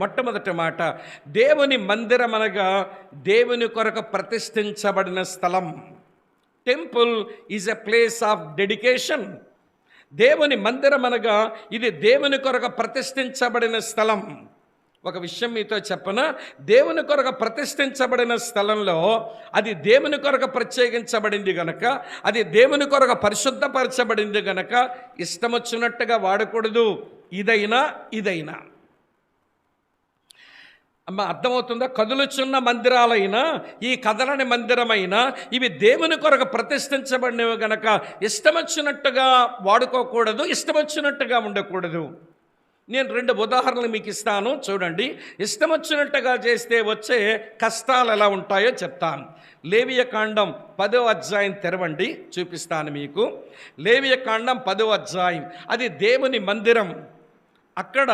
మొట్టమొదటి మాట, దేవుని మందిరం అనగా దేవుని కొరకు ప్రతిష్ఠించబడిన స్థలం. Temple is a place of dedication. దేవుని మందిరం అనగా ఇది దేవుని కొరకు ప్రతిష్ఠించబడిన స్థలం. ఒక విషయం మీతో చెప్పనా, దేవుని కొరకు ప్రతిష్ఠించబడిన స్థలంలో అది దేవుని కొరకు ప్రత్యేకించబడింది గనక, అది దేవుని కొరకు పరిశుద్ధపరచబడింది గనక ఇష్టం వచ్చినట్టుగా వాడకూడదు. ఇదైనా అమ్మ అర్థమవుతుందా? కదులుచున్న మందిరాలైనా ఈ కదలని మందిరమైనా ఇవి దేవుని కొరకు ప్రతిష్ఠించబడినవి గనక ఇష్టం వచ్చినట్టుగా వాడుకోకూడదు, ఇష్టం వచ్చినట్టుగా ఉండకూడదు. నేను 2 ఉదాహరణలు మీకు ఇస్తాను, చూడండి. ఇష్టం వచ్చినట్టుగా చేస్తే వచ్చే కష్టాలు ఎలా ఉంటాయో చెప్తాను. లేవియకాండం 10వ అధ్యాయం తెరవండి, చూపిస్తాను మీకు. లేవియకాండం 10వ అధ్యాయం, అది దేవుని మందిరం. అక్కడ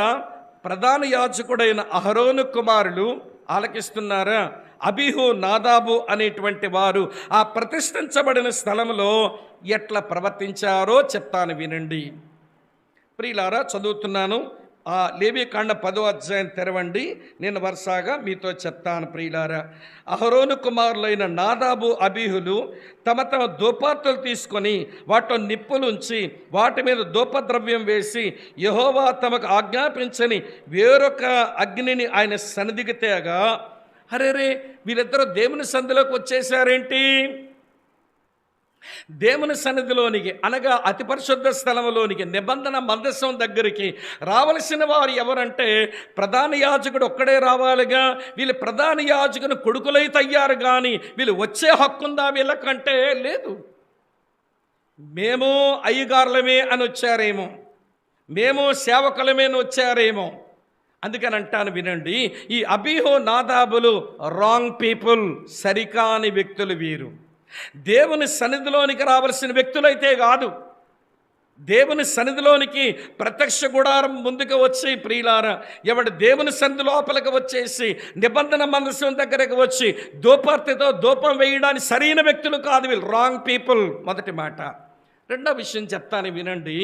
ప్రధాన యాజకుడైన అహరోను కుమారులు ఆలకిస్తున్నారా, అబీహు నాదాబు అనేటువంటి వారు ఆ ప్రతిష్ఠించబడిన స్థలంలో ఎట్లా ప్రవర్తించారో చెప్తాను, వినండి. ప్రియులారా, చదువుతున్నాను. ఆ లేవియకాండం 10వ అధ్యాయం తెరవండి, నేను వరుసగా మీతో చెప్తాను. ప్రియులారా, అహరోను కుమారులైన నాదాబు అబీహులు తమ తమ ధూపార్తులు తీసుకొని వాటిలో నిప్పులుంచి వాటి మీద ధూపద్రవ్యం వేసి యెహోవా తమకు ఆజ్ఞాపించని వేరొక అగ్నిని ఆయన సన్నిధికి తేగా, అరేరే వీళ్ళిద్దరూ దేవుని సన్నిధిలోకి వచ్చేసారేంటి? దేవుని సన్నిధిలోనికి అనగా అతి పరిశుద్ధ స్థలంలోనికి, నిబంధన మందసం దగ్గరికి రావలసిన వారు ఎవరంటే ప్రధాన యాజకుడు ఒక్కడే రావాలిగా. వీళ్ళు ప్రధాన యాజకుని కొడుకులైతే అయ్యారు, కానీ వీళ్ళు వచ్చే హక్కుందా వీళ్ళకంటే? లేదు. మేము అయ్యగారులమే అని వచ్చారేమో, మేము సేవకులమే అని వచ్చారేమో. అందుకని అంటాను, వినండి. ఈ అబీహు నాదాబులు రాంగ్ పీపుల్, సరికాని వ్యక్తులు వీరు. దేవుని సన్నిధిలోనికి రావాల్సిన వ్యక్తులైతే కాదు. దేవుని సన్నిధిలోనికి ప్రత్యక్ష గుడారం ముందుకు వచ్చి, ప్రియులారా, ఎవడు దేవుని సన్నిధి లోపలికి వచ్చేసి నిబంధన మందసం దగ్గరకు వచ్చి ధూపార్తితో ధూపం వేయడానికి సరైన వ్యక్తులు కాదు వీళ్ళు, రాంగ్ పీపుల్. మొదటి మాట. రెండో విషయం చెప్తాను, వినండి.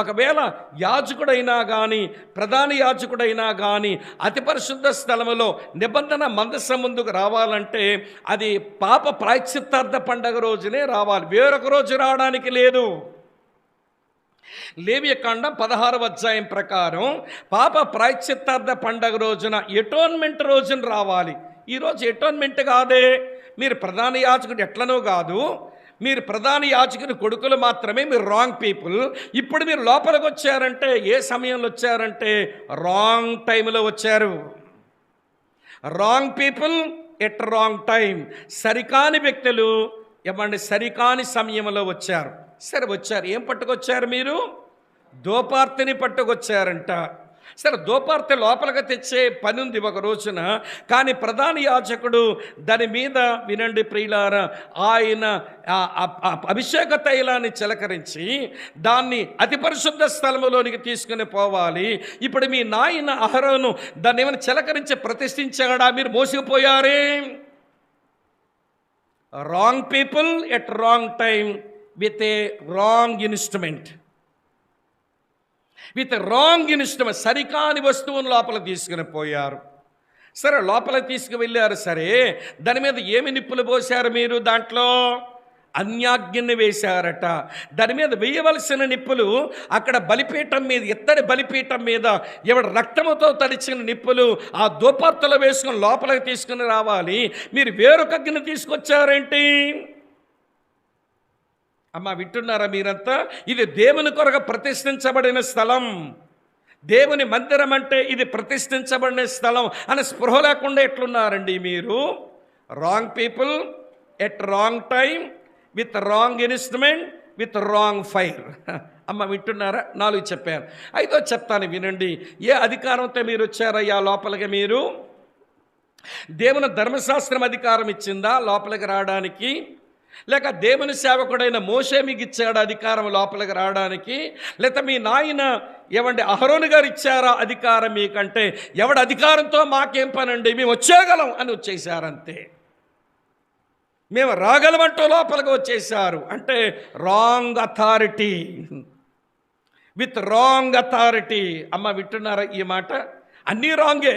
ఒకవేళ యాజకుడైనా కానీ ప్రధాన యాజకుడైనా కానీ అతి పరిశుద్ధ స్థలములో నిబంధన మందసం ముందుకు రావాలంటే అది పాప ప్రాయశ్చిత్తార్థ పండగ రోజునే రావాలి, వేరొక రోజు రావడానికి లేదు. లేవియకాండం 16వ అధ్యాయం ప్రకారం పాప ప్రాయశ్చిత్తార్థ పండగ రోజున, ఎటోన్మెంట్ రోజున రావాలి. ఈరోజు ఎటోన్మెంట్ కాదే, మీరు ప్రధాన యాజకుడు ఎట్లనో కాదు, మీరు ప్రధాన యాజకుని కొడుకులు మాత్రమే, మీరు రాంగ్ పీపుల్. ఇప్పుడు మీరు లోపలికి వచ్చారంటే ఏ సమయంలో వచ్చారంటే రాంగ్ టైంలో వచ్చారు. Wrong people at wrong time. సరికాని వ్యక్తులు ఏమండి సరికాని సమయంలో వచ్చారు. సరే వచ్చారు, ఏం పట్టుకొచ్చారు మీరు? ధూపార్తిని పట్టుకొచ్చారంట. సరే ధూపార్తి లోపలికి తెచ్చే పని ఉంది ఒక రోజున, కానీ ప్రధాన యాజకుడు దాని మీద, వినండి ప్రియులారా, ఆయన అభిషేక తైలాన్ని చిలకరించి దాన్ని అతి పరిశుద్ధ స్థలములోనికి తీసుకుని పోవాలి. ఇప్పుడు మీ నాయన అహరోను దాన్ని ఏమైనా చిలకరించి ప్రతిష్ఠించాడా? మీరు మోసుకుపోయారే. Wrong people at wrong time with a wrong instrument. With wrong instrument. సరికాని వస్తువును లోపల తీసుకుని పోయారు. సరే లోపలికి తీసుకువెళ్ళారు. సరే దాని మీద ఏమి నిప్పులు పోశారు మీరు? దాంట్లో అన్యాగ్ని వేశారట. దాని మీద వేయవలసిన నిప్పులు అక్కడ బలిపీఠం మీద, ఎత్తడి బలిపీఠం మీద ఎవడు రక్తముతో తడిచిన నిప్పులు ఆ ధూపార్తులు వేసుకుని లోపలికి తీసుకుని రావాలి. మీరు వేరొక అగ్ని తీసుకొచ్చారేంటి? అమ్మ వింటున్నారా మీరంతా? ఇది దేవుని కొరకు ప్రతిష్ఠించబడిన స్థలం. దేవుని మందిరం అంటే ఇది ప్రతిష్ఠించబడిన స్థలం అని స్పృహ లేకుండా ఎట్లున్నారండి మీరు? Wrong people at wrong time with wrong instrument with wrong fire. అమ్మ వింటున్నారా? 4 చెప్పాను, 5వ చెప్తాను, వినండి. ఏ అధికారంతో మీరు వచ్చారయ్యా లోపలికి? మీరు దేవుని ధర్మశాస్త్రం అధికారం ఇచ్చిందా లోపలికి రావడానికి? లేక దేవుని సేవకుడైన మోషే మీకు ఇచ్చాడు అధికారం లోపలికి రావడానికి? లేక మీ నాయన ఏమంటే అహరోను గారు ఇచ్చారా అధికారం మీకంటే? ఎవడి అధికారంతో మాకేం పనండి, మేము వచ్చేయగలం అని వచ్చేసారంతే. మేము రాగలమంటూ లోపలికి వచ్చేసారు అంటే wrong authority, with wrong authority. అమ్మ వింటున్నారా ఈ మాట? అన్నీ రాంగే.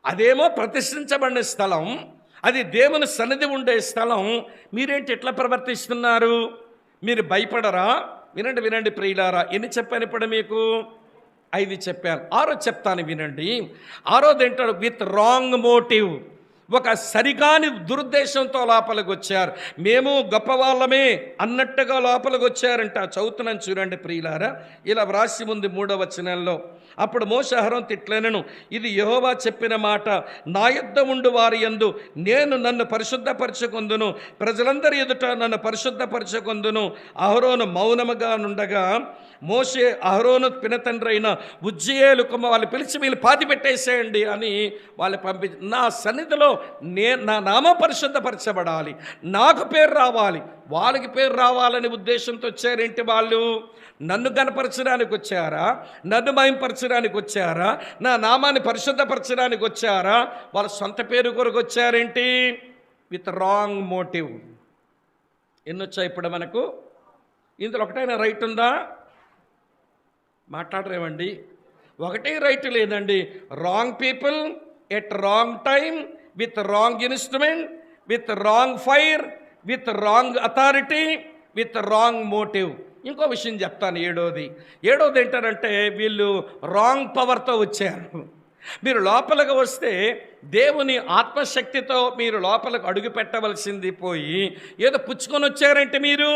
అదేమో ప్రతిష్ఠించబడిన స్థలం, అది దేవుని సన్నిధి ఉండే స్థలం. మీరేంటి ఎట్లా ప్రవర్తిస్తున్నారు? మీరు భయపడరా? వినండి ప్రియులారా, ఎన్ని చెప్పాను ఇప్పుడు మీకు? 5 చెప్పాను. 6 చెప్తాను, వినండి. 6ది ఏంటాడు? With wrong motive. ఒక సరికాని దురుద్దేశంతో లోపలికి వచ్చారు. మేము గొప్పవాళ్ళమే అన్నట్టుగా లోపలికి వచ్చారంట. చదువుతున్నాను చూడండి ప్రియులారా. ఇలా వ్రాసి ఉంది 3వ వచనంలో. అప్పుడు మోషే అహరోనుతో ఇట్లనెను, ఇది యెహోవా చెప్పిన మాట, నా యొద్ద ఉండు వారి యందు నేను నన్ను పరిశుద్ధపరచుకొందును, ప్రజలందరి ఎదుట నన్ను పరిశుద్ధపరచుకొందును. అహరోను మౌనముగా నుండగా మోషే అహరోను పినతండ్రి అయిన ఉజ్జియేలు వాళ్ళు పిలిచి వీళ్ళు పాతి పెట్టేసేయండి అని వాళ్ళు పంపించి, నా సన్నిధిలో నా నామం పరిశుద్ధపరచబడాలి, నాకు పేరు రావాలి, వాళ్ళకి పేరు రావాలని ఉద్దేశంతో వచ్చారేంటి వాళ్ళు? నన్ను గణపరచడానికి వచ్చారా? నన్ను మహింపరచడానికి వచ్చారా? నా నామాన్ని పరిశుద్ధపరచడానికి వచ్చారా? వాళ్ళ సొంత పేరు కొరకు వచ్చారేంటి? With wrong motive. ఎన్నొచ్చాయి ఇప్పుడు మనకు? ఇందులో ఒకటైనా రైట్ ఉందా? మాట్లాడరేమండి? ఒకటే రైట్ లేదండి. Wrong people at wrong time, with wrong instrument, with wrong fire, with wrong authority, with wrong motive. ఇంకో విషయం చెప్తాను. 7ది ఏంటారంటే, వీళ్ళు రాంగ్ పవర్తో వచ్చారు. మీరు లోపలికి వస్తే దేవుని ఆత్మశక్తితో మీరు లోపలికి అడుగు పెట్టవలసింది పోయి ఏదో పుచ్చుకొని వచ్చారంటే మీరు.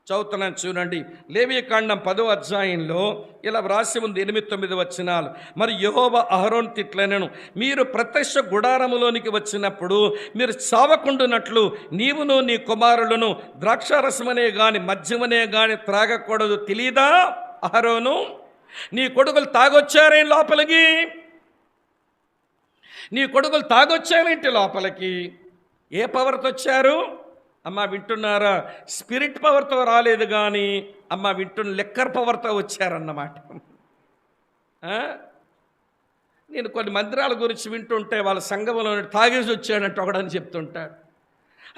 చదువుతున్నాను చూడండి. లేవియకాండం 10వ అధ్యాయంలో ఇలా వ్రాసి ఉంది 8-9 వచనాలు. మరి యెహోవా అహరోనుతో ఇట్లనెను, మీరు ప్రత్యక్ష గుడారములోనికి వచ్చినప్పుడు మీరు చావకుండునట్లు నీవును నీ కుమారులను ద్రాక్షారసమనే గాని మద్యమనే గాని త్రాగకూడదు, తెలీదా అహరోను? నీ కొడుకులు తాగొచ్చారేం లోపలికి? నీ కొడుకులు తాగొచ్చారేంటి లోపలికి? ఏ పవర్తో వచ్చారు? అమ్మ వింటున్నారా? స్పిరిట్ పవర్తో రాలేదు కానీ అమ్మ వింటున్న లెక్కర్ పవర్తో వచ్చారన్నమాట. నేను కొన్ని మందిరాల గురించి వింటుంటే వాళ్ళ సంఘంలో తాగేసి వచ్చాడంటే ఒకడని చెప్తుంటాడు.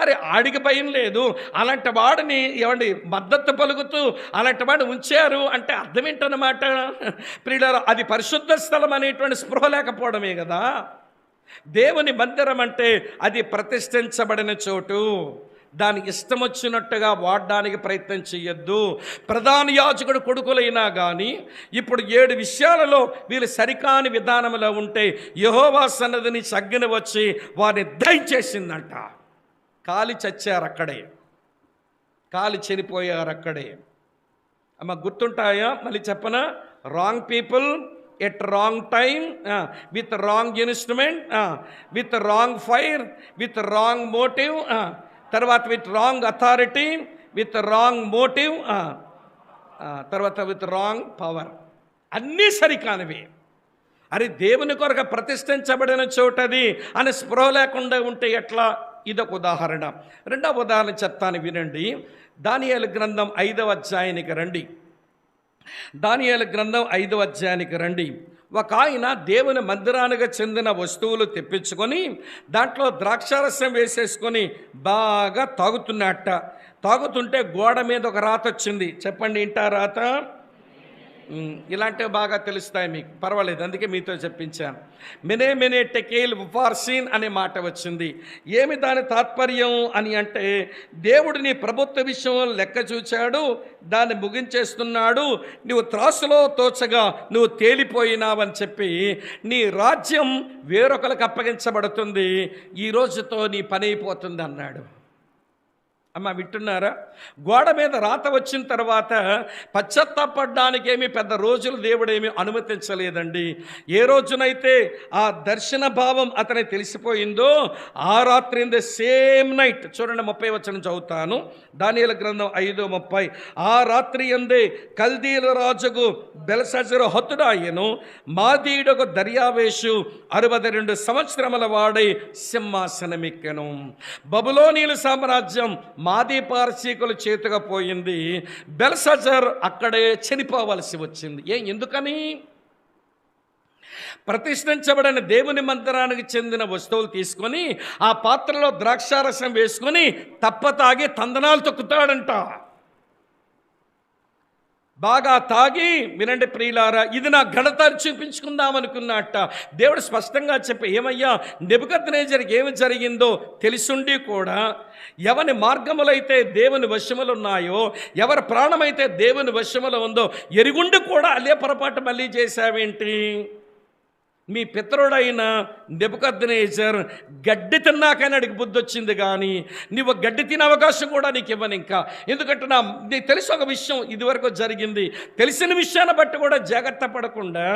అరే ఆడికి భయం లేదు, అలాంటి వాడిని ఏమండి మద్దతు పలుకుతూ అలాంటి వాడిని ఉంచారు అంటే అర్థం ఏంటన్నమాట? ప్రియులారా, అది పరిశుద్ధ స్థలం అనేటువంటి స్పృహ లేకపోవడమే కదా. దేవుని మందిరం అంటే అది ప్రతిష్ఠించబడిన చోటు. దానికి ఇష్టం వచ్చినట్టుగా వాడడానికి ప్రయత్నం చేయొద్దు. ప్రధాన యాజకుడు కొడుకులైనా కానీ ఇప్పుడు 7 విషయాలలో వీళ్ళు సరికాని విధానంలో ఉంటే యెహోవా సన్నిధిని అగ్ని వచ్చి వారిని దయచేసిందంట. కాలి చచ్చారు అక్కడే, కాలి చనిపోయారు అక్కడే. అమ్మ గుర్తుంటాయా? మళ్ళీ చెప్పనా? Wrong people at wrong time, with wrong instrument, with wrong fire, with wrong motive, తర్వాత with wrong authority, with wrong motive, తర్వాత విత్ రాంగ్ పవర్. అన్నీ సరికానివి. అరే దేవుని కొరకు ప్రతిష్ఠించబడిన చోటది అని స్పృహ లేకుండా ఉంటే ఎట్లా? ఇదొక ఉదాహరణ. 2వ ఉదాహరణ చెప్తాను, వినండి. దానియేలు గ్రంథం 5వ అధ్యాయానికి రండి. దానియేలు గ్రంథం 5వ అధ్యాయానికి రండి. ఒక ఆయన దేవుని మందిరానికి చెందిన వస్తువులు తెప్పించుకొని దాంట్లో ద్రాక్షారసం వేసేసుకొని బాగా తాగుతున్నట్ట. తాగుతుంటే గోడ మీద ఒక రాత వచ్చింది. చెప్పండి, ఇంటా రాత? ఇలాంటివి బాగా తెలుస్తాయి మీకు, పర్వాలేదు, అందుకే మీతో చెప్పించాను. మెనే టెకేల్ ఉఫార్సీన్ అనే మాట వచ్చింది. ఏమి దాని తాత్పర్యం అని అంటే, దేవుడు నీ ప్రభుత్వ విషయంలో లెక్క చూచాడు, దాన్ని ముగించేస్తున్నాడు, నువ్వు త్రాసులో తోచగా నువ్వు తేలిపోయినావని చెప్పి నీ రాజ్యం వేరొకరికి అప్పగించబడుతుంది, ఈ రోజుతో నీ పని అయిపోతుంది అన్నాడు. అమ్మ వింటున్నారా? గోడ మీద రాత వచ్చిన తర్వాత పశ్చాత్తాపడడానికేమీ పెద్ద రోజులు దేవుడేమీ అనుమతించలేదండి. ఏ రోజునైతే ఆ దర్శన భావం అతనికి తెలిసిపోయిందో ఆ రాత్రి ఇన్ ద సేమ్ నైట్, చూడండి 30 వచనం చదువుతాను, దానియేలు గ్రంథం 5:30. ఆ రాత్రి యందే కల్దీల రాజుకు బెల్షస్సరు హతుడాయెను, మాదీయుడకు దర్యావేషు 62 సంవత్సరముల వాడై సింహాసనమెక్కెను. బబులోనీయుల సామ్రాజ్యం మాదీ పారసీకుల చేతిగా పోయింది. బెల్షస్సర్ అక్కడే చనిపోవలసి వచ్చింది. ఎందుకని? ప్రతిష్ఠించబడిన దేవుని మందిరానికి చెందిన వస్తువులు తీసుకొని ఆ పాత్రలో ద్రాక్షారసం వేసుకొని తప్ప తాగి తందనాలు తొక్కుతాడంట. బాగా తాగి, వినండి ప్రియులారా, ఇది నా ఘనత చూపించుకుందాం అనుకున్నట్ట. దేవుడు స్పష్టంగా చెప్పి, ఏమయ్యా నెబుకద్నెజరుకి ఏమి జరిగిందో తెలిసుండి కూడా, ఎవరి మార్గములైతే దేవుని వశములు ఉన్నాయో, ఎవరి ప్రాణమైతే దేవుని వశములో ఉందో ఎరుగుండి కూడా అదే పొరపాటు మళ్ళీ చేశావేంటి? మీ పితరుడైన నెబుకద్నెజరు గడ్డి తిన్నాకైనా అడిగి బుద్ధి వచ్చింది, కానీ నువ్వు గడ్డి తినే అవకాశం కూడా నీకు ఇవ్వను ఇంకా. ఎందుకంటే నీకు తెలిసి ఒక విషయం ఇదివరకు జరిగింది, తెలిసిన విషయాన్ని బట్టి కూడా జాగ్రత్త పడకుండా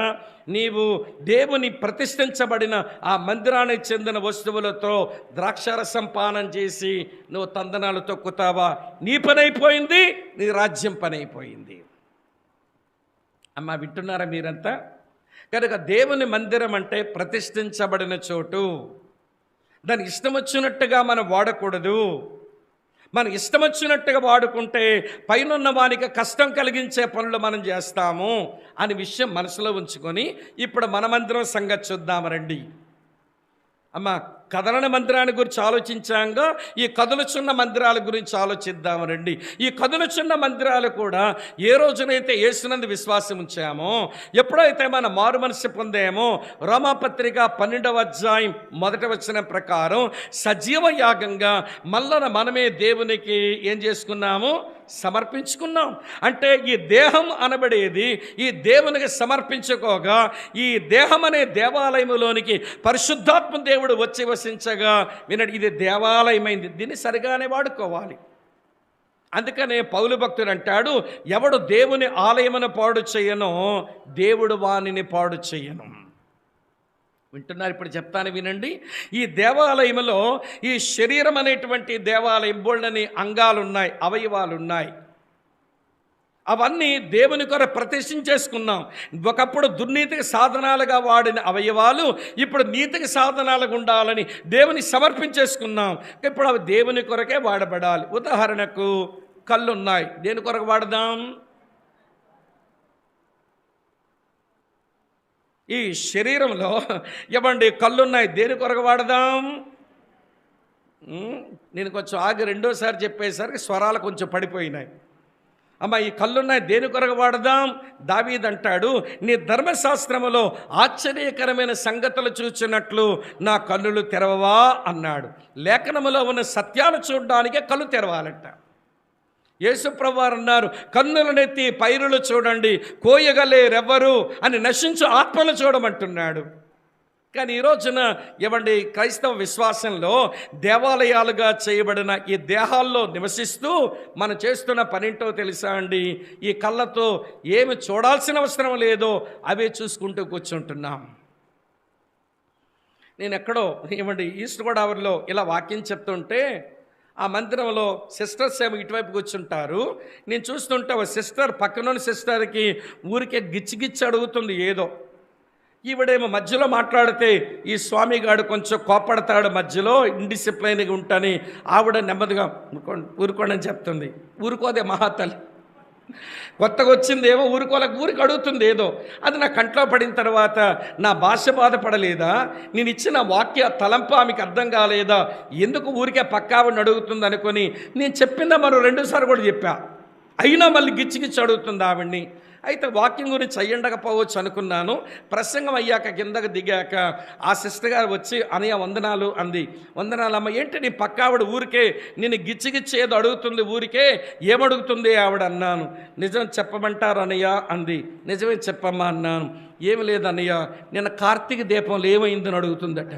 నీవు దేవుని ప్రతిష్ఠించబడిన ఆ మందిరానికి చెందిన వస్తువులతో ద్రాక్షారసం పానం చేసి నువ్వు తందనాలు తొక్కుతావా? నీ పని అయిపోయింది, నీ రాజ్యం పని అయిపోయింది. అమ్మా, వింటున్నారా మీరంతా? కనుక దేవుని మందిరం అంటే ప్రతిష్ఠించబడిన చోటు. దానికి ఇష్టం వచ్చినట్టుగా మనం వాడకూడదు. మనం ఇష్టం వచ్చినట్టుగా వాడుకుంటే పైనున్న వానికి కష్టం కలిగించే పనులు మనం చేస్తాము అనే విషయం మనసులో ఉంచుకొని ఇప్పుడు మన మందిరం సంగతి చూద్దాం రండి. అమ్మ, కదలని మందిరాన్ని గురించి ఆలోచించాంగా ఈ కదులుచున్న మందిరాల గురించి ఆలోచిద్దాము రండి. ఈ కదులుచున్న మందిరాలు కూడా ఏ రోజునైతే యేసునందు విశ్వాసం ఉంచామో, ఎప్పుడైతే మన మారు మనసు పొందామో, రోమాపత్రిక 12వ అధ్యాయం 1వ వచనం ప్రకారం సజీవ యాగంగా మళ్ళన మనమే దేవునికి ఏం చేసుకున్నాము? సమర్పించుకున్నాం. అంటే ఈ దేహం అనబడేది ఈ దేవునికి సమర్పించుకోగా, ఈ దేహం అనే దేవాలయములోనికి పరిశుద్ధాత్మ దేవుడు వచ్చి వసించగా, వినండి, ఇది దేవాలయమైంది, దీన్ని సరిగానే వాడుకోవాలి. అందుకనే పౌలు భక్తుడు అంటాడు, ఎవడు దేవుని ఆలయమును పాడు చేయనో దేవుడు వానిని పాడు చేయను. వింటున్నారు? ఇప్పుడు చెప్తాను వినండి. ఈ దేవాలయంలో ఈ శరీరం అనేటువంటి దేవాలయం బోల్డని అంగాలు ఉన్నాయి, అవయవాలు ఉన్నాయి. అవన్నీ దేవుని కొరకు ప్రతిష్ఠించేసుకున్నాం. ఒకప్పుడు దుర్నీతికి సాధనాలుగా వాడిన అవయవాలు ఇప్పుడు నీతికి సాధనాలుగా ఉండాలని దేవుని సమర్పించేసుకున్నాం. ఇప్పుడు అవి దేవుని కొరకే వాడబడాలి. ఉదాహరణకు కళ్ళు ఉన్నాయి, దేని కొరకు వాడదాం? ఈ శరీరంలో ఇవ్వండి కళ్ళున్నాయి, దేని కొరకు వాడదాం? నేను కొంచెం ఆగి రెండోసారి చెప్పేసరికి స్వరాలు కొంచెం పడిపోయినాయి. అమ్మ, ఈ కళ్ళున్నాయి, దేని కొరకు వాడదాం? దావీదు అంటాడు, నీ ధర్మశాస్త్రములో ఆశ్చర్యకరమైన సంగతులు చూచినట్లు నా కన్నులు తెరవవా అన్నాడు. లేఖనములో ఉన్న సత్యాలు చూడడానికే కళ్ళు తెరవాలంట. యేసుప్రభువారు అన్నారు, కన్నులనెత్తి పైరులు చూడండి, కోయగలేరెవ్వరు అని నశించు ఆత్మలు చూడమంటున్నాడు. కానీ ఈ రోజున ఇవ్వండి క్రైస్తవ విశ్వాసంలో దేవాలయాలుగా చేయబడిన ఈ దేహాల్లో నివసిస్తూ మనం చేస్తున్న పనింటో తెలుసా అండి? ఈ కళ్ళతో ఏమి చూడాల్సిన అవసరం లేదో అవే చూసుకుంటూ కూర్చుంటున్నాం. నేను ఎక్కడో ఇవ్వండి ఈస్ట్ గోదావరిలో ఇలా వాక్యం చెప్తుంటే, ఆ మందిరంలో సిస్టర్స్ ఏమో ఇటువైపు కూర్చుంటారు. నేను చూస్తుంటే ఒక సిస్టర్ పక్కనున్న సిస్టర్కి ఊరికే గిచ్చి అడుగుతుంది ఏదో. ఈవిడేమో మధ్యలో మాట్లాడితే ఈ స్వామిగాడు కొంచెం కోపడతాడు, మధ్యలో ఇండిసిప్లైన్గా ఉంటాని ఆవిడ నెమ్మదిగా ఊరుకోండి చెప్తుంది. ఊరుకోదే మహాతల్లి, కొత్తగా వచ్చిందేమో ఊరికి అడుగుతుంది ఏదో. అది నా కంట్లో పడిన తర్వాత నా భాష బాధపడలేదా? నేను ఇచ్చిన వాక్య తలంప ఆమెకు అర్థం కాలేదా? ఎందుకు ఊరికే పక్కావిని అడుగుతుంది అనుకొని నేను చెప్పిందా మరో 2 సార్లు కూడా చెప్పా. అయినా మళ్ళీ గిచ్చి అడుగుతుంది ఆవిడ్ని. అయితే వాక్యం గురించి అయ్యుండకపోవచ్చు అనుకున్నాను. ప్రసంగం అయ్యాక కిందకు దిగాక ఆ సిస్టర్ గారు వచ్చి అనయ్య వందనాలు అంది. వందనాలు అమ్మ. ఏంటి నీ పక్క ఆవిడ ఊరికే నేను గిచ్చి ఏదో అడుగుతుంది, ఊరికే ఏమడుగుతుంది ఆవిడ అన్నాను. నిజం చెప్పమంటారు అనయ్య అంది. నిజమే చెప్పమ్మా అన్నాను. ఏమి లేదన్నయ్య, నిన్న కార్తీక దీపంలో ఏమైందని అడుగుతుందట.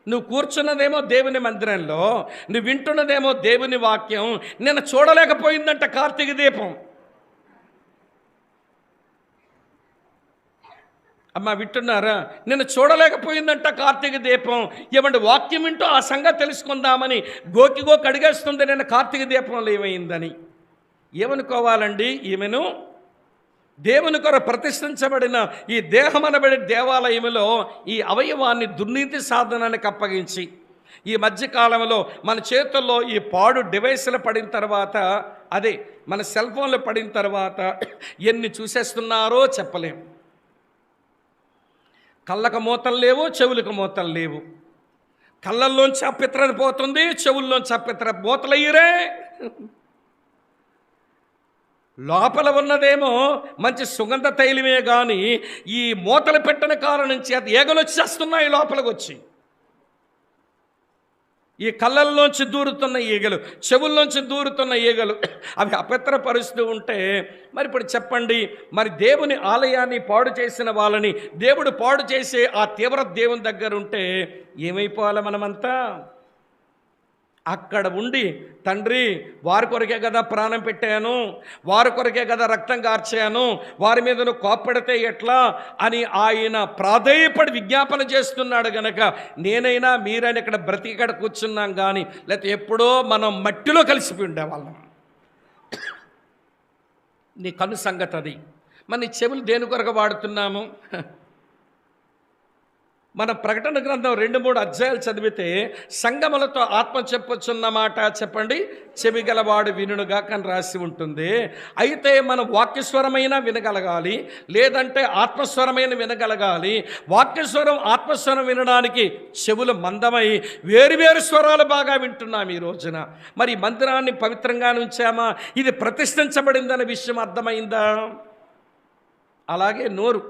నువ్వు కూర్చున్నదేమో దేవుని మందిరంలో, నువ్వు వింటున్నదేమో దేవుని వాక్యం. నిన్న చూడలేకపోయిందంట కార్తీక దీపం. అమ్మ, వింటున్నారా? నిన్ను చూడలేకపోయిందంట కార్తీక దీపం. ఏమంటే వాక్యం వింటూ ఆ సంగతి తెలుసుకుందామని గోకి అడిగేస్తుంది నిన్న కార్తీక దీపంలో ఏమైందని. ఏమనుకోవాలండి ఈమెను? దేవుని కొరకు ప్రతిష్ఠించబడిన ఈ దేహం అనబడే దేవాలయంలో ఈ అవయవాన్ని దుర్నీతి సాధనానికి అప్పగించి, ఈ మధ్యకాలంలో మన చేతుల్లో ఈ పాడు డివైసులు పడిన తర్వాత, అదే మన సెల్ ఫోన్లు పడిన తర్వాత ఎన్ని చూసేస్తున్నారో చెప్పలేం. కళ్ళకు మూతలు లేవు, చెవులకు మూతలు లేవు. కళ్ళల్లోంచి అపిత్రత పోతుంది, చెవుల్లోంచి అపిత్ర మూతలయ్యరే. లోపల ఉన్నదేమో మంచి సుగంధ తైలమే కానీ ఈ మూతలు పెట్టని కారణం చేత ఈగలు వచ్చేస్తున్నాయి లోపలికి వచ్చి. ఈ కళ్ళల్లోంచి దూరుతున్న ఈగలు, చెవుల్లోంచి దూరుతున్న ఈగలు అవి అపవిత్రపరుస్తూ ఉంటే మరి ఇప్పుడు చెప్పండి, మరి దేవుని ఆలయాన్ని పాడు చేసిన వాళ్ళని దేవుడు పాడు చేసే ఆ తీవ్ర దేవుని దగ్గర ఉంటే ఏమైపోవాలి మనమంతా? అక్కడ ఉండి తండ్రి వారి కొరకే కదా ప్రాణం పెట్టాను, వారి కొరకే కదా రక్తం కార్చాను, వారి మీద నువ్వు కోప్పడితే ఎట్లా అని ఆయన ప్రాధేయపడి విజ్ఞాపన చేస్తున్నాడు గనక నేనైనా మీరైనా ఇక్కడ బ్రతికడ కూర్చున్నాం. కానీ లేకపోతే ఎప్పుడో మనం మట్టిలో కలిసిపోయి ఉండేవాళ్ళం. నీ కన్ను సంగతి అది. మన చెవులు దేని కొరకు వాడుతున్నాము? మన ప్రకటన గ్రంథం 2-3 అధ్యాయాలు చదివితే సంగములతో ఆత్మ చెప్పొచ్చున్నమాట చెప్పండి, చెవిగలవాడు వినుడుగా అని రాసి ఉంటుంది. అయితే మనం వాక్యస్వరమైన వినగలగాలి, లేదంటే ఆత్మస్వరమైన వినగలగాలి. వాక్యస్వరం ఆత్మస్వరం వినడానికి చెవులు మందమై వేరువేరు స్వరాలు బాగా వింటున్నాం ఈ రోజున. మరి మందిరాన్ని పవిత్రంగా ఉంచామా? ఇది ప్రతిష్ఠించబడిందనే విషయం అర్థమైందా? అలాగే నోరు,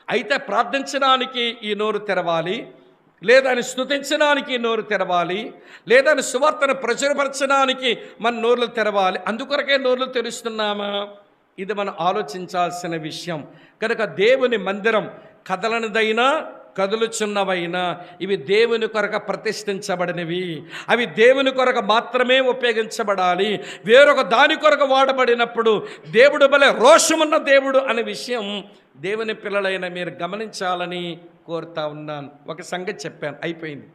అయితే ప్రార్థించడానికి ఈ నోరు తెరవాలి, లేదా స్తుతించడానికి నోరు తెరవాలి, లేదా సువార్తను ప్రచురపరచడానికి మన నోర్లు తెరవాలి. అందుకొరకే నోర్లు తెరుస్తున్నామా? ఇది మనం ఆలోచించాల్సిన విషయం. కనుక దేవుని మందిరం కదలనిదైనా కదులుచున్నవైనా ఇవి దేవుని కొరకు ప్రతిష్ఠించబడినవి. అవి దేవుని కొరకు మాత్రమే ఉపయోగించబడాలి. వేరొక దాని కొరకు వాడబడినప్పుడు దేవుడు భలే రోషమున్న దేవుడు అనే విషయం దేవుని పిల్లలైన మీరు గమనించాలని కోరుతా ఉన్నాను. ఒక సంగతి చెప్పాను, అయిపోయింది.